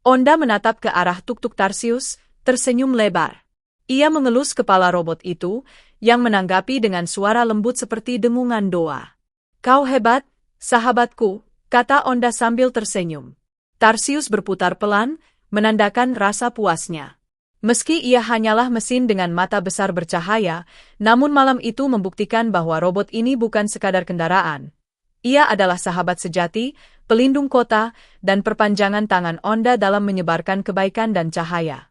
Onda menatap ke arah tuk-tuk Tarsius, tersenyum lebar. Ia mengelus kepala robot itu, yang menanggapi dengan suara lembut seperti dengungan doa. "Kau hebat, sahabatku," kata Onda sambil tersenyum. Tarsius berputar pelan, menandakan rasa puasnya. Meski ia hanyalah mesin dengan mata besar bercahaya, namun malam itu membuktikan bahwa robot ini bukan sekadar kendaraan. Ia adalah sahabat sejati, pelindung kota, dan perpanjangan tangan Onda dalam menyebarkan kebaikan dan cahaya.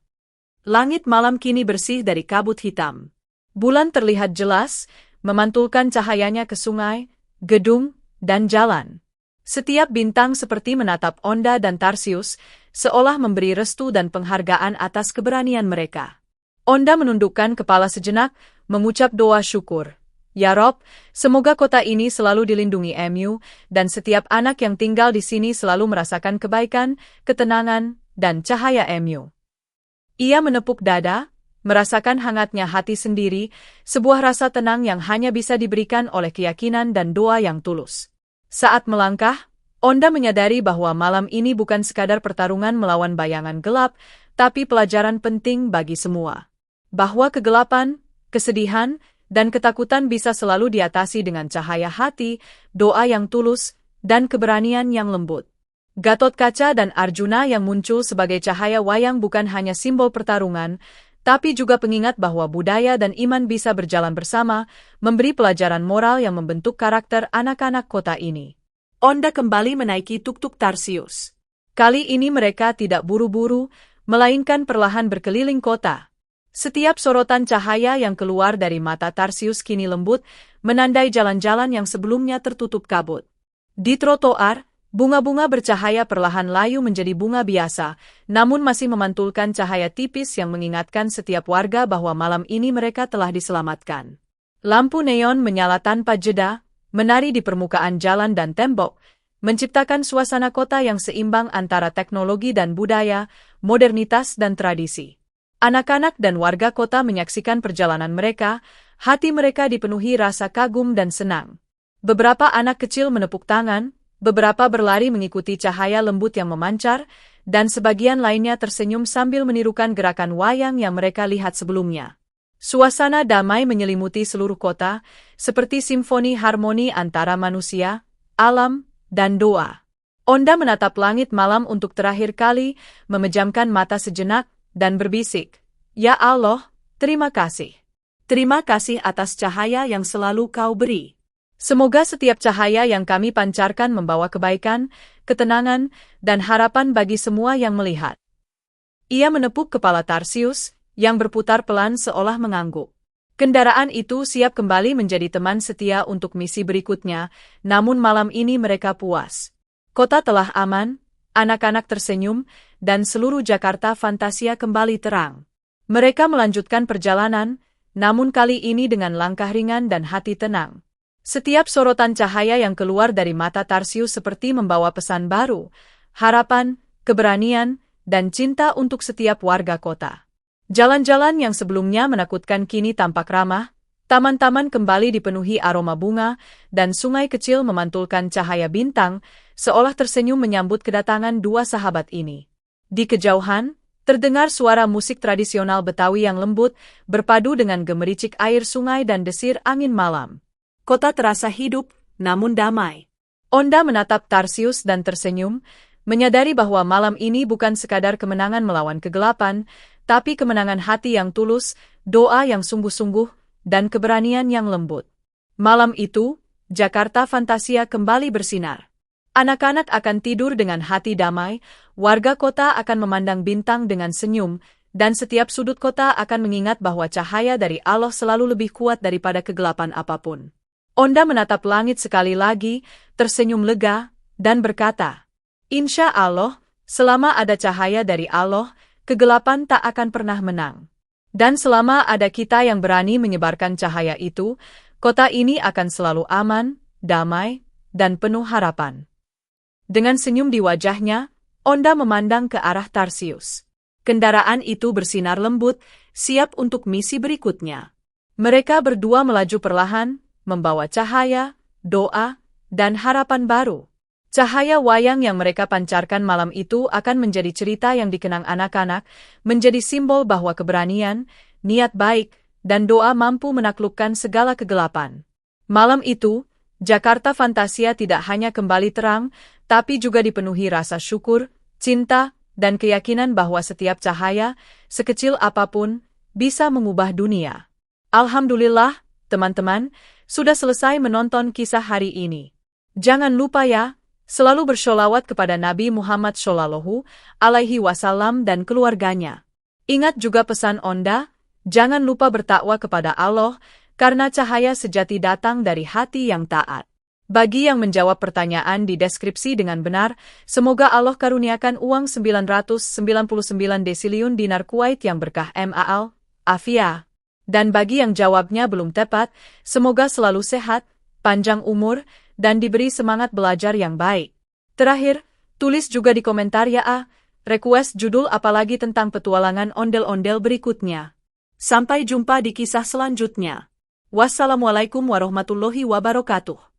Langit malam kini bersih dari kabut hitam. Bulan terlihat jelas, memantulkan cahayanya ke sungai, gedung, dan jalan. Setiap bintang seperti menatap Onda dan Tarsius, seolah memberi restu dan penghargaan atas keberanian mereka. Onda menundukkan kepala sejenak, mengucap doa syukur. "Ya Rob, semoga kota ini selalu dilindungi Mu, dan setiap anak yang tinggal di sini selalu merasakan kebaikan, ketenangan, dan cahaya Mu." Ia menepuk dada, merasakan hangatnya hati sendiri, sebuah rasa tenang yang hanya bisa diberikan oleh keyakinan dan doa yang tulus. Saat melangkah, Onda menyadari bahwa malam ini bukan sekadar pertarungan melawan bayangan gelap, tapi pelajaran penting bagi semua. Bahwa kegelapan, kesedihan, dan ketakutan bisa selalu diatasi dengan cahaya hati, doa yang tulus, dan keberanian yang lembut. Gatotkaca dan Arjuna yang muncul sebagai cahaya wayang bukan hanya simbol pertarungan, tapi juga pengingat bahwa budaya dan iman bisa berjalan bersama, memberi pelajaran moral yang membentuk karakter anak-anak kota ini. Onda kembali menaiki tuk-tuk Tarsius. Kali ini mereka tidak buru-buru, melainkan perlahan berkeliling kota. Setiap sorotan cahaya yang keluar dari mata Tarsius kini lembut, menandai jalan-jalan yang sebelumnya tertutup kabut. Di trotoar, bunga-bunga bercahaya perlahan layu menjadi bunga biasa, namun masih memantulkan cahaya tipis yang mengingatkan setiap warga bahwa malam ini mereka telah diselamatkan. Lampu neon menyala tanpa jeda, menari di permukaan jalan dan tembok, menciptakan suasana kota yang seimbang antara teknologi dan budaya, modernitas dan tradisi. Anak-anak dan warga kota menyaksikan perjalanan mereka, hati mereka dipenuhi rasa kagum dan senang. Beberapa anak kecil menepuk tangan, beberapa berlari mengikuti cahaya lembut yang memancar, dan sebagian lainnya tersenyum sambil menirukan gerakan wayang yang mereka lihat sebelumnya. Suasana damai menyelimuti seluruh kota, seperti simfoni harmoni antara manusia, alam, dan doa. Onda menatap langit malam untuk terakhir kali, memejamkan mata sejenak, dan berbisik, "Ya Allah, terima kasih. Terima kasih atas cahaya yang selalu Kau beri. Semoga setiap cahaya yang kami pancarkan membawa kebaikan, ketenangan, dan harapan bagi semua yang melihat." Ia menepuk kepala Tarsius, yang berputar pelan seolah mengangguk. Kendaraan itu siap kembali menjadi teman setia untuk misi berikutnya, namun malam ini mereka puas. Kota telah aman, anak-anak tersenyum, dan seluruh Jakarta Fantasia kembali terang. Mereka melanjutkan perjalanan, namun kali ini dengan langkah ringan dan hati tenang. Setiap sorotan cahaya yang keluar dari mata Tarsius seperti membawa pesan baru, harapan, keberanian, dan cinta untuk setiap warga kota. Jalan-jalan yang sebelumnya menakutkan kini tampak ramah, taman-taman kembali dipenuhi aroma bunga, dan sungai kecil memantulkan cahaya bintang, seolah tersenyum menyambut kedatangan dua sahabat ini. Di kejauhan, terdengar suara musik tradisional Betawi yang lembut, berpadu dengan gemericik air sungai dan desir angin malam. Kota terasa hidup, namun damai. Onda menatap Tarsius dan tersenyum, menyadari bahwa malam ini bukan sekadar kemenangan melawan kegelapan, tapi kemenangan hati yang tulus, doa yang sungguh-sungguh, dan keberanian yang lembut. Malam itu, Jakarta Fantasia kembali bersinar. Anak-anak akan tidur dengan hati damai, warga kota akan memandang bintang dengan senyum, dan setiap sudut kota akan mengingat bahwa cahaya dari Allah selalu lebih kuat daripada kegelapan apapun. Onda menatap langit sekali lagi, tersenyum lega, dan berkata, "Insya Allah, selama ada cahaya dari Allah, kegelapan tak akan pernah menang. Dan selama ada kita yang berani menyebarkan cahaya itu, kota ini akan selalu aman, damai, dan penuh harapan." Dengan senyum di wajahnya, Onda memandang ke arah Tarsius. Kendaraan itu bersinar lembut, siap untuk misi berikutnya. Mereka berdua melaju perlahan, membawa cahaya, doa, dan harapan baru. Cahaya wayang yang mereka pancarkan malam itu akan menjadi cerita yang dikenang anak-anak, menjadi simbol bahwa keberanian, niat baik, dan doa mampu menaklukkan segala kegelapan. Malam itu, Jakarta Fantasia tidak hanya kembali terang, tapi juga dipenuhi rasa syukur, cinta, dan keyakinan bahwa setiap cahaya, sekecil apapun, bisa mengubah dunia. Alhamdulillah, teman-teman, sudah selesai menonton kisah hari ini. Jangan lupa ya, selalu bersholawat kepada Nabi Muhammad SAW dan keluarganya. Ingat juga pesan Onda, jangan lupa bertakwa kepada Allah, karena cahaya sejati datang dari hati yang taat. Bagi yang menjawab pertanyaan di deskripsi dengan benar, semoga Allah karuniakan uang 999 desiliun dinar Kuwait yang berkah MAL, Afia. Dan bagi yang jawabnya belum tepat, semoga selalu sehat, panjang umur, dan diberi semangat belajar yang baik. Terakhir, tulis juga di komentar ya request judul apalagi tentang petualangan ondel-ondel berikutnya. Sampai jumpa di kisah selanjutnya. Wassalamualaikum warahmatullahi wabarakatuh.